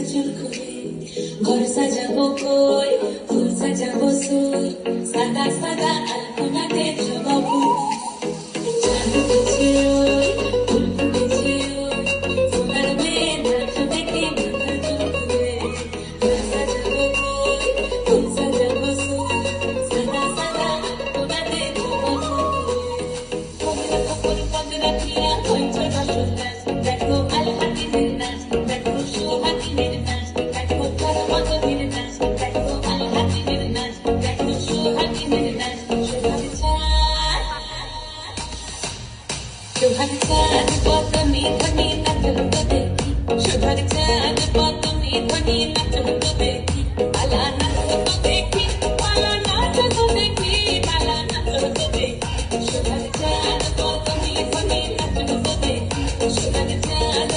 চুলকুলে ঘর সাজাবো কই ফুল সাজাবো সুর সাদা সাদা আলপনাতে জবাবো চাঁদ উঠেছে ওই ফুল ফুটেছে ওই সোনার মেয়ে নাচ দেখে মাথা চুলকুলে ঘর সাজাবো কই ফুল সাজাবো সুর সাদা সাদা আলপনাতে জবাবো কমলা কাপড় পাগড়া দিয়া হইছে বাসর নাচ দেখো আলহাকিমের নাচ দেখো সোহাগিনের নাচ দেখো তার মজনের নাচ দেখো আলহাকিমের নাচ দেখো সোহাগিনের নাচ সোহাগ চাঁদ পতনি ধ্বনি নাচ হতো দেখি সোহাগ চাঁদ পতনি ধ্বনি নাচ হতো দেখি পালা নাচ হতো দেখি পালা নাচ হতো দেখি পালা নাচ হতো দেখি সোহাগ চাঁদ পতনি ধ্বনি নাচ হতো দেখি সোহাগ চাঁদ